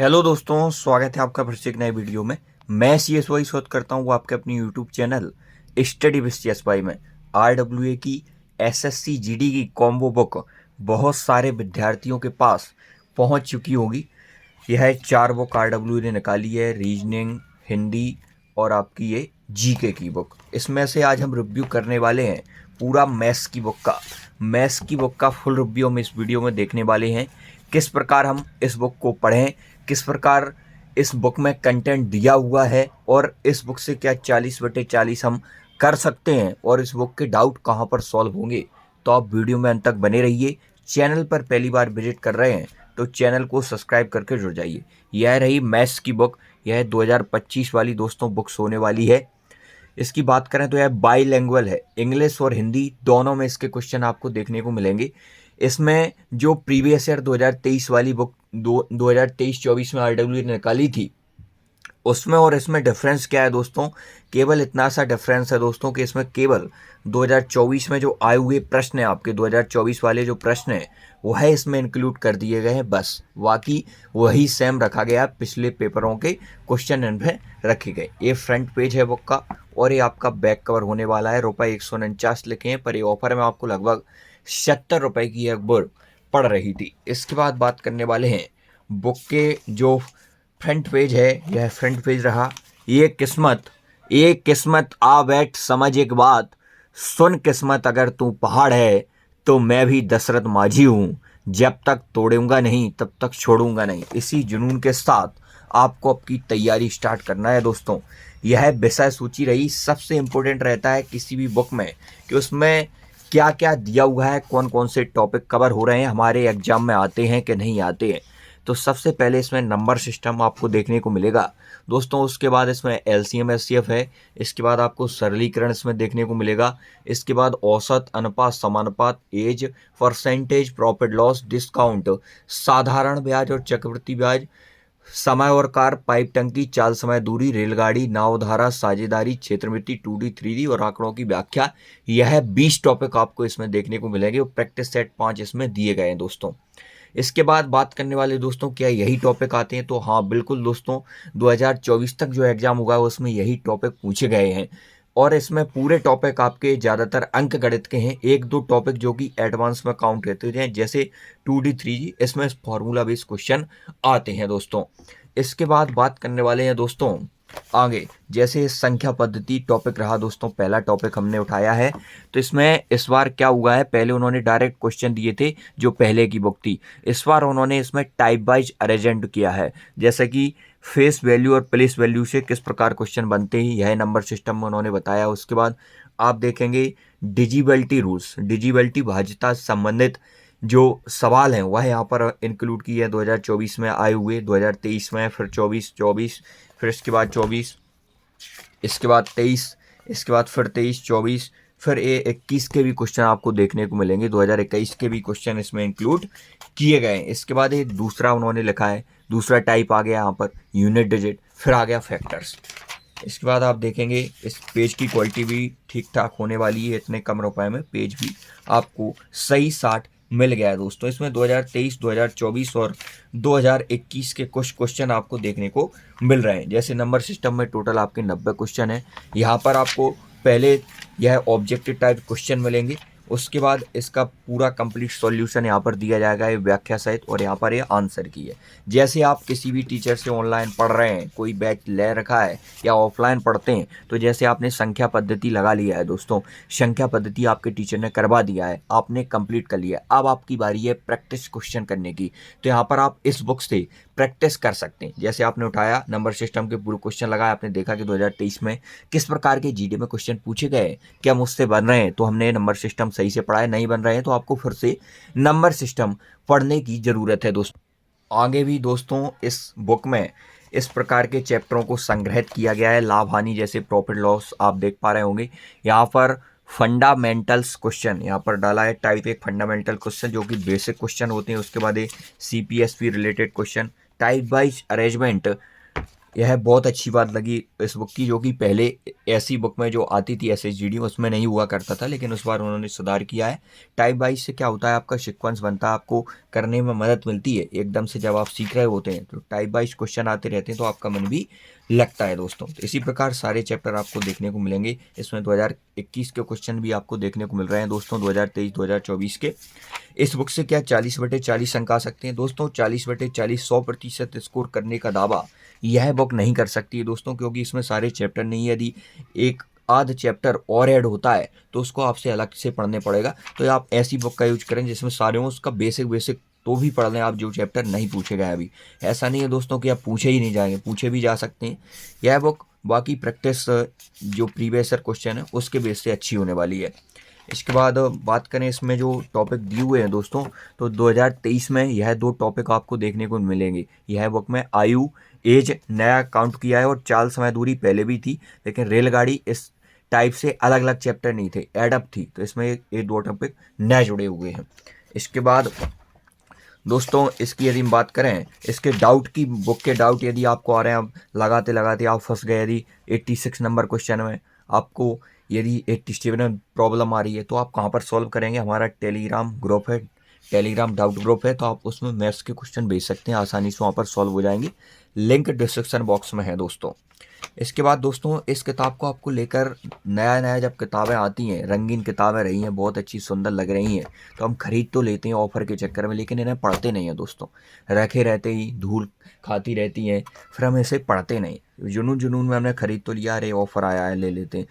Hello दोस्तों, स्वागत है आपका फिर से एक नए वीडियो में। मैं CSY शोध करता हूँ आपके अपनी YouTube channel study with CSY में। RWA की SSC GD की कॉम्बो बुक बहुत सारे विद्यार्थियों के पास पहुँच चुकी होगी। यह 4 बुक RWA ने निकाली है, रीजनिंग, हिंदी और आपकी ये GK की बुक। इसमें से आज हम रिव्यू करने वाले हैं पूरा मैथ्स की बुक का फुल रिव्यू हम इस वीडियो में देखने वाले हैं। किस प्रकार हम इस बुक को पढ़ें, किस प्रकार इस बुक में कंटेंट दिया हुआ है और इस बुक से क्या 40/40 हम कर सकते हैं और इस बुक के डाउट कहाँ पर सॉल्व होंगे। तो आप वीडियो में अंत तक बने रहिए। चैनल पर पहली बार विजिट कर रहे हैं तो चैनल को सब्सक्राइब करके जुड़ जाइए। यह रही मैथ्स की बुक, यह 2025 वाली दोस्तों बुक्स होने वाली है। इसकी बात करें तो यह बाईलैंग्वेज है, इंग्लिश और हिंदी दोनों में इसके क्वेश्चन आपको देखने को मिलेंगे। इसमें जो प्रीवियस ईयर 2023 वाली बुक 2023-24 में RWA ने निकाली थी, उसमें और इसमें डिफरेंस क्या है दोस्तों। केवल इतना सा डिफरेंस है दोस्तों कि इसमें केवल 2024 में जो आए हुए प्रश्न हैं, आपके 2024 वाले जो प्रश्न हैं वो है इसमें इंक्लूड कर दिए गए हैं, बस बाकी वही सेम रखा गया। पिछले पेपरों के क्वेश्चन इनमें रखे गए। ये फ्रंट पेज है बुक का और ये आपका बैक कवर होने वाला है। रुपये 149 लिखे हैं, पर ये ऑफर में आपको लगभग 70 रुपये की एक बुक पड़ रही थी। इसके बाद बात करने वाले हैं बुक के जो फ्रंट पेज है। यह फ्रंट पेज रहा। ये किस्मत आ बैठ समझ एक बात, सुन किस्मत अगर तू पहाड़ है तो मैं भी दशरथ माझी हूँ, जब तक तोड़ूंगा नहीं तब तक छोड़ूंगा नहीं। इसी जुनून के साथ आपको आपकी तैयारी स्टार्ट करना है दोस्तों। यह विषय सूची रही। सबसे इम्पोर्टेंट रहता है किसी भी बुक में कि उसमें क्या क्या दिया हुआ है, कौन कौन से टॉपिक कवर हो रहे हैं, हमारे एग्जाम में आते हैं कि नहीं आते हैं। तो सबसे पहले इसमें नंबर सिस्टम आपको देखने को मिलेगा दोस्तों। उसके बाद इसमें LCM SCF है। इसके बाद आपको सरलीकरण इसमें देखने को मिलेगा। इसके बाद औसत, अनुपात, समानुपात, age, percentage, profit loss, discount, साधारण ब्याज और चक्रवृद्धि ब्याज, समय और कार, पाइप टंकी, चाल समय दूरी, रेलगाड़ी, नावधारा, साझेदारी, क्षेत्रमिति, 2D 3D और आंकड़ों की व्याख्या। यह 20 टॉपिक आपको इसमें देखने को मिलेंगे और प्रैक्टिस सेट 5 इसमें दिए गए हैं दोस्तों। इसके बाद बात करने वाले दोस्तों क्या यही टॉपिक आते हैं, तो हाँ बिल्कुल दोस्तों, 2024 तक जो एग्जाम हुआ है उसमें यही टॉपिक पूछे गए हैं और इसमें पूरे टॉपिक आपके ज़्यादातर अंक गणित के हैं। 1-2 टॉपिक जो कि एडवांस में काउंट रहते हैं, जैसे 2D 3D, इसमें फॉर्मूला बेस्ड क्वेश्चन आते हैं दोस्तों। इसके बाद बात करने वाले हैं दोस्तों आगे, जैसे संख्या पद्धति टॉपिक रहा दोस्तों, पहला टॉपिक हमने उठाया है। तो इसमें इस बार क्या हुआ है, पहले उन्होंने डायरेक्ट क्वेश्चन दिए थे जो पहले की बुक थी। इस बार उन्होंने इसमें टाइप वाइज अरेंज किया है, जैसे कि फेस वैल्यू और प्लेस वैल्यू से किस प्रकार क्वेश्चन बनते हैं, यह नंबर सिस्टम में उन्होंने बताया। उसके बाद आप देखेंगे डिजिबिलिटी रूल्स, डिजिबिलिटी भाज्यता से संबंधित जो सवाल हैं वह यहाँ पर इंक्लूड किए हैं 2024 में आए हुए, 2023 में, फिर 24, फिर इसके बाद 24, इसके बाद 23, इसके बाद फिर 23, 24, फिर ये 21 के भी क्वेश्चन आपको देखने को मिलेंगे। 2021 के भी क्वेश्चन इसमें इंक्लूड किए गए हैं। इसके बाद एक दूसरा उन्होंने लिखा है, दूसरा टाइप आ गया यहाँ पर यूनिट डिजिट, फिर आ गया फैक्टर्स। इसके बाद आप देखेंगे इस पेज की क्वालिटी भी ठीक ठाक होने वाली है। इतने कम रुपए में पेज भी आपको सही 60 मिल गया है दोस्तों। इसमें 2023, 2024 और 2021 के कुछ क्वेश्चन आपको देखने को मिल रहे हैं। जैसे नंबर सिस्टम में टोटल आपके 90 क्वेश्चन हैं। यहाँ पर आपको पहले यह ऑब्जेक्टिव टाइप क्वेश्चन मिलेंगे, उसके बाद इसका पूरा कंप्लीट सॉल्यूशन यहाँ पर दिया जाएगा, ये व्याख्या सहित, और यहाँ पर ये आंसर की है। जैसे आप किसी भी टीचर से ऑनलाइन पढ़ रहे हैं, कोई बैच ले रखा है या ऑफलाइन पढ़ते हैं, तो जैसे आपने संख्या पद्धति लगा लिया है दोस्तों, संख्या पद्धति आपके टीचर ने करवा दिया है, आपने कंप्लीट कर लिया, अब आपकी बारी है प्रैक्टिस क्वेश्चन करने की। तो यहाँ पर आप इस बुक से प्रैक्टिस कर सकते हैं। जैसे आपने उठाया नंबर सिस्टम के पूरे क्वेश्चन लगाए, आपने देखा कि 2023 में किस प्रकार के GD में क्वेश्चन पूछे गए, क्या मुझसे बन रहे हैं, तो हमने नंबर सिस्टम सही से पढ़ा है, नहीं बन रहे हैं तो आपको फिर से नंबर सिस्टम पढ़ने की ज़रूरत है दोस्तों। आगे भी दोस्तों इस बुक में इस प्रकार के चैप्टरों को संग्रहित किया गया है। लाभ हानि जैसे प्रॉफिट लॉस आप देख पा रहे होंगे। यहाँ पर फंडामेंटल्स क्वेश्चन यहाँ पर डाला है, टाइप 1 फंडामेंटल क्वेश्चन जो कि बेसिक क्वेश्चन होते हैं। उसके बाद CPSP related question, type wise arrangement यह बहुत अच्छी बात लगी इस बुक की, जो कि पहले ऐसी बुक में जो आती थी SSGD उसमें नहीं हुआ करता था, लेकिन उस बार उन्होंने सुधार किया है। टाइप वाइज से क्या होता है, आपका सीक्वेंस बनता है, आपको करने में मदद मिलती है एकदम से। जब आप सीख रहे होते हैं तो टाइप वाइज क्वेश्चन आते रहते हैं, तो आपका मन भी लगता है दोस्तों। तो इसी प्रकार सारे चैप्टर आपको देखने को मिलेंगे इसमें। 2021 के क्वेश्चन भी आपको देखने को मिल रहे हैं दोस्तों, 2023 2024 के। इस बुक से क्या 40/40 अंक आ सकते हैं दोस्तों? 40/40 100% स्कोर करने का दावा यह बुक नहीं कर सकती है दोस्तों, क्योंकि इसमें सारे चैप्टर नहीं है। यदि एक आध चैप्टर और ऐड होता है तो उसको आपसे अलग से पढ़ने पड़ेगा। तो आप ऐसी बुक का यूज करें जिसमें सारे उसका बेसिक तो भी पढ़ लें आप, जो चैप्टर नहीं पूछे गए अभी। ऐसा नहीं है दोस्तों कि आप पूछे ही नहीं जाएंगे, पूछे भी जा सकते हैं। यह बुक बाकी प्रैक्टिस जो प्रीवियस ईयर क्वेश्चन है उसके बेस से अच्छी होने वाली है। इसके बाद बात करें इसमें जो टॉपिक दिए हुए हैं दोस्तों, तो 2023 में यह 2 टॉपिक आपको देखने को मिलेंगे। यह बुक में आयु एज नया काउंट किया है, और चाल समय दूरी पहले भी थी, लेकिन रेलगाड़ी इस टाइप से अलग अलग चैप्टर नहीं थे, एडअप थी। तो इसमें ये 2 टॉपिक नए जुड़े हुए हैं। इसके बाद दोस्तों इसकी यदि हम बात करें, इसके डाउट की, बुक के डाउट यदि आपको आ रहे हैं, अब लगाते लगाते आप फंस गए, यदि 86 नंबर क्वेश्चन में आपको यदि 87 में प्रॉब्लम आ रही है, तो आप कहाँ पर सॉल्व करेंगे? हमारा टेलीग्राम ग्रुप है, टेलीग्राम डाउट ग्रुप है, तो आप उसमें मैथ्स के क्वेश्चन भेज सकते हैं, आसानी से वहाँ पर सॉल्व हो जाएंगे। लिंक डिस्क्रिप्शन बॉक्स में है दोस्तों। इसके बाद दोस्तों इस किताब को आपको लेकर नया नया जब किताबें आती हैं, रंगीन किताबें रही हैं, बहुत अच्छी सुंदर लग रही हैं, तो हम खरीद तो लेते हैं ऑफ़र के चक्कर में, लेकिन इन्हें पढ़ते नहीं हैं दोस्तों। रखे रहते ही धूल खाती रहती हैं, फिर हम इसे पढ़ते नहीं। जुनून जुनून में हमने खरीद तो लिया, अरे ऑफ़र आया है ले लेते हैं।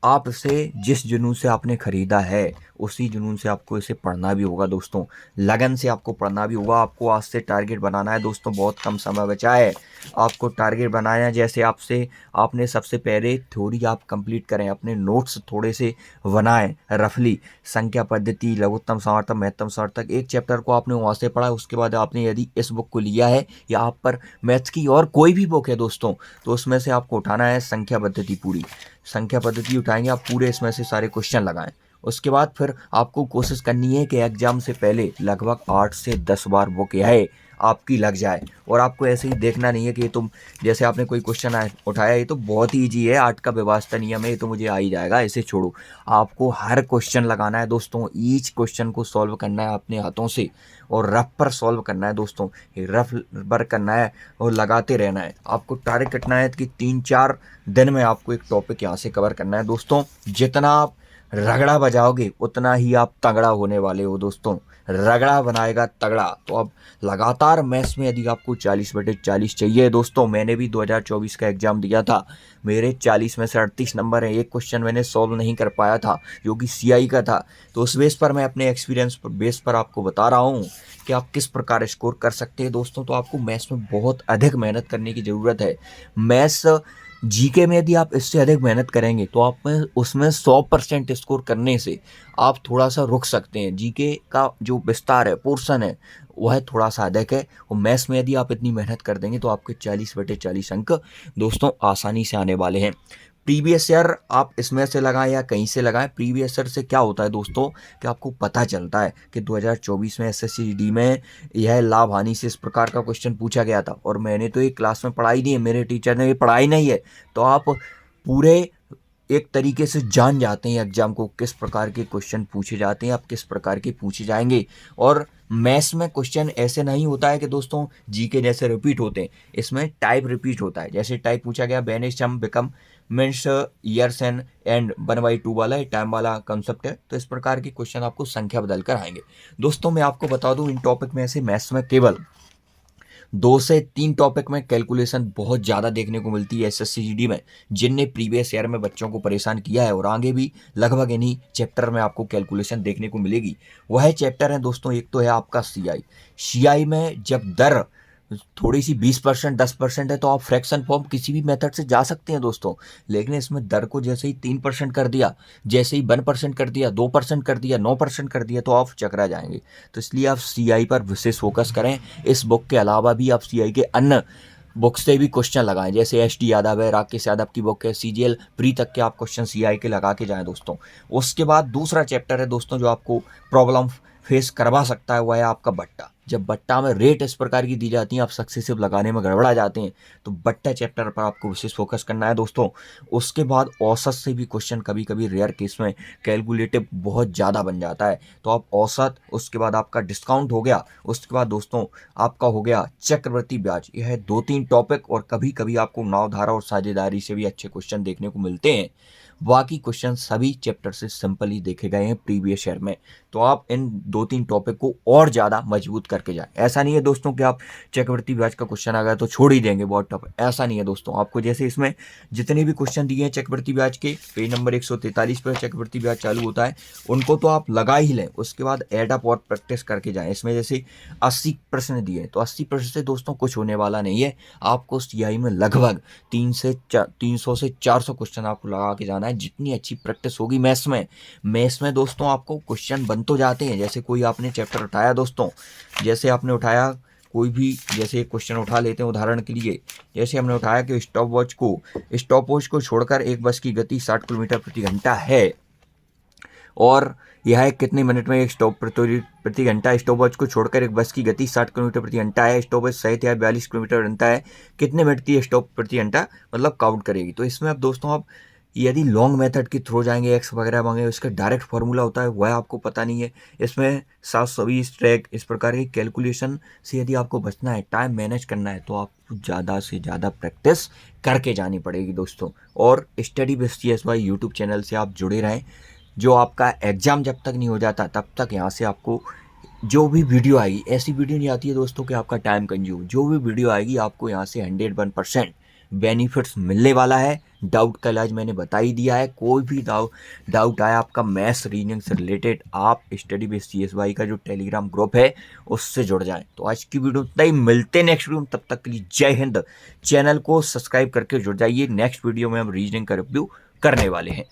आप इसे जिस जुनून से आपने ख़रीदा है उसी जुनून से आपको इसे पढ़ना भी होगा दोस्तों। लगन से आपको पढ़ना भी होगा। आपको आज से टारगेट बनाना है दोस्तों, बहुत कम समय बचा है। आपको टारगेट बनाना है, जैसे आपने सबसे पहले थ्योरी आप कंप्लीट करें, अपने नोट्स थोड़े से बनाएं रफली। संख्या पद्धति, लघुत्तम सार्थक, महत्तम सार्थक, एक चैप्टर को आपने वहाँ से पढ़ा, उसके बाद आपने यदि इस बुक को लिया है या आप पर मैथ्स की और कोई भी बुक है दोस्तों, तो उसमें से आपको उठाना है संख्या पद्धति। पूरी संख्या पद्धति उठाएंगे आप, पूरे इसमें से सारे क्वेश्चन लगाएं। उसके बाद फिर आपको कोशिश करनी है कि एग्जाम से पहले लगभग 8 से 10 बार बुक यह आपकी लग जाए। और आपको ऐसे ही देखना नहीं है कि तुम जैसे आपने कोई क्वेश्चन उठाया, ये तो बहुत ही ईजी है, 8 का व्यवस्था नियम है, ये तो मुझे आ ही जाएगा, इसे छोड़ो। आपको हर क्वेश्चन लगाना है दोस्तों, ईच क्वेश्चन को सॉल्व करना है अपने हाथों से, और रफ पर सॉल्व करना है दोस्तों। रफ पर करना है और लगाते रहना है। आपको टारगेट करना है कि 3-4 दिन में आपको एक टॉपिक यहाँ से कवर करना है दोस्तों। जितना आप रगड़ा बजाओगे उतना ही आप तगड़ा होने वाले हो दोस्तों। रगड़ा बनाएगा तगड़ा। तो अब लगातार मैथ्स में यदि आपको 40/40 चाहिए दोस्तों, मैंने भी 2024 का एग्ज़ाम दिया था, मेरे 40 में से 38 नंबर हैं। एक क्वेश्चन मैंने सॉल्व नहीं कर पाया था जो कि CI का था। तो उस बेस पर मैं अपने एक्सपीरियंस बेस पर आपको बता रहा हूँ कि आप किस प्रकार स्कोर कर सकते हैं दोस्तों। तो आपको मैथ्स में बहुत अधिक मेहनत करने की ज़रूरत है। मैथ्स जीके में यदि आप इससे अधिक मेहनत करेंगे तो आप में उसमें 100% स्कोर करने से आप थोड़ा सा रुक सकते हैं। जीके का जो विस्तार है, पोर्शन है, वह थोड़ा सा अधिक है। और मैथ्स में यदि आप इतनी मेहनत कर देंगे तो आपके 40/40 अंक दोस्तों आसानी से आने वाले हैं। प्रीवियस ईयर आप इसमें से लगाएं या कहीं से लगाएं, प्रीवियस ईयर से क्या होता है दोस्तों कि आपको पता चलता है कि 2024 में SSCD में यह लाभ हानि से इस प्रकार का क्वेश्चन पूछा गया था, और मैंने तो ये क्लास में पढ़ाई नहीं है, मेरे टीचर ने ये पढ़ाई नहीं है। तो आप पूरे एक तरीके से जान जाते हैं एग्जाम को, किस प्रकार के क्वेश्चन पूछे जाते हैं, आप किस प्रकार के पूछे जाएंगे। और मैथ्स में क्वेश्चन ऐसे नहीं होता है कि दोस्तों जीके जैसे रिपीट होते हैं, इसमें टाइप रिपीट होता है। जैसे टाइप पूछा गया बेनिश चम बिकम मीन्स ईयर्स एंड 1/2 वाला टाइम वाला कंसेप्ट है। तो इस प्रकार के क्वेश्चन आपको संख्या बदल कर आएंगे दोस्तों। मैं आपको बता दूं, इन टॉपिक में से मैथ्स में केवल 2 से 3 टॉपिक में कैलकुलेशन बहुत ज़्यादा देखने को मिलती है SSCGD में, जिनने प्रीवियस ईयर में बच्चों को परेशान किया है, और आगे भी लगभग इन्हीं चैप्टर में आपको कैलकुलेशन देखने को मिलेगी। वह चैप्टर है दोस्तों, एक तो है आपका CI में जब दर थोड़ी सी 20% 10% है तो आप फ्रैक्शन फॉर्म किसी भी मेथड से जा सकते हैं दोस्तों। लेकिन इसमें दर को जैसे ही 3% कर दिया, जैसे ही 1% कर दिया, 2% कर दिया, 9% कर दिया, तो आप चकरा जाएंगे। तो इसलिए आप CI पर विशेष फोकस करें। इस बुक के अलावा भी आप CI के अन्य बुक से भी क्वेश्चन लगाएं, जैसे ST यादव है, राकेश यादव की बुक है, CGL प्री तक के आप क्वेश्चन CI के लगा के जाएं दोस्तों। उसके बाद दूसरा चैप्टर है दोस्तों जो आपको प्रॉब्लम फेस करवा सकता है वह है आपका बट्टा। जब बट्टा में रेट इस प्रकार की दी जाती हैं, आप सक्सेसिव लगाने में गड़बड़ा जाते हैं, तो बट्टा चैप्टर पर आपको विशेष फोकस करना है दोस्तों। उसके बाद औसत से भी क्वेश्चन कभी कभी रेयर केस में कैलकुलेटिव बहुत ज़्यादा बन जाता है, तो आप औसत, उसके बाद आपका डिस्काउंट हो गया, उसके बाद दोस्तों आपका हो गया चक्रवृद्धि ब्याज। यह है 2-3 टॉपिक, और कभी कभी आपको नावधारा और साझेदारी से भी अच्छे क्वेश्चन देखने को मिलते हैं। बाकी क्वेश्चन सभी चैप्टर से सिंपल ही देखे गए हैं प्रीवियस ईयर में, तो आप इन 2-3 टॉपिक को और ज़्यादा मजबूत करके जाएं। ऐसा नहीं है दोस्तों कि आप चक्रवृद्धि ब्याज का क्वेश्चन आ गया तो छोड़ ही देंगे बहुत टॉपिक, ऐसा नहीं है दोस्तों। आपको जैसे इसमें जितने भी क्वेश्चन दिए हैं चक्रवृद्धि ब्याज के, पेज नंबर 143 पर चक्रवृद्धि ब्याज चालू होता है, उनको तो आप लगा ही लें, उसके बाद एड अप और प्रैक्टिस करके जाएं। इसमें जैसे 80 प्रश्न दिए हैं, तो 80 प्रश्न से दोस्तों कुछ होने वाला नहीं है। आपको सीआई में लगभग 300 से 400 क्वेश्चन आपको लगा के जाना है। जितनी अच्छी प्रैक्टिस होगी मैथ्स में दोस्तों आपको क्वेश्चन बन तो जाते हैं। जैसे कोई आपने चैप्टर उठाया दोस्तों, जैसे आपने उठाया कोई भी, जैसे एक क्वेश्चन उठा लेते हैं उदाहरण के लिए, जैसे हमने उठाया कि स्टॉप वॉच को छोड़कर एक बस की गति 60 किलोमीटर प्रति घंटा है, और यह कितने मिनट में एक स्टॉप प्रति घंटा, स्टॉप वॉच को छोड़कर एक बस की गति 60 किलोमीटर प्रति घंटा है, स्टॉप वॉच सहित यह 42 किलोमीटर घंटा है, कितने मिनट की स्टॉप प्रति घंटा मतलब काउंट करेगी। तो इसमें अब दोस्तों आप यदि लॉन्ग मेथड की थ्रो जाएंगे, एक्स वगैरह मांगे, उसका डायरेक्ट फार्मूला होता है वह आपको पता नहीं है। इसमें 720 ट्रैक इस प्रकार की कैलकुलेशन से यदि आपको बचना है, टाइम मैनेज करना है, तो आपको ज़्यादा से ज़्यादा प्रैक्टिस करके जानी पड़ेगी दोस्तों। और study with CSY YouTube channel से आप जुड़े रहें। जो आपका एग्ज़ाम जब तक नहीं हो जाता तब तक यहाँ से आपको जो भी वीडियो आएगी, ऐसी वीडियो नहीं आती है दोस्तों कि आपका टाइम कंज्यूम, जो भी वीडियो आएगी आपको यहाँ से 101% बेनिफिट्स मिलने वाला है। डाउट का इलाज मैंने बता ही दिया है। कोई भी डाउट आया आपका मैथ्स रीजनिंग से रिलेटेड, आप स्टडी विद CSY का जो टेलीग्राम ग्रुप है उससे जुड़ जाएं। तो आज की वीडियो तक मिलते हैं नेक्स्ट वीडियो में, तब तक के लिए जय हिंद। चैनल को सब्सक्राइब करके जुड़ जाइए। नेक्स्ट वीडियो में हम रीजनिंग का रिव्यू करने वाले हैं।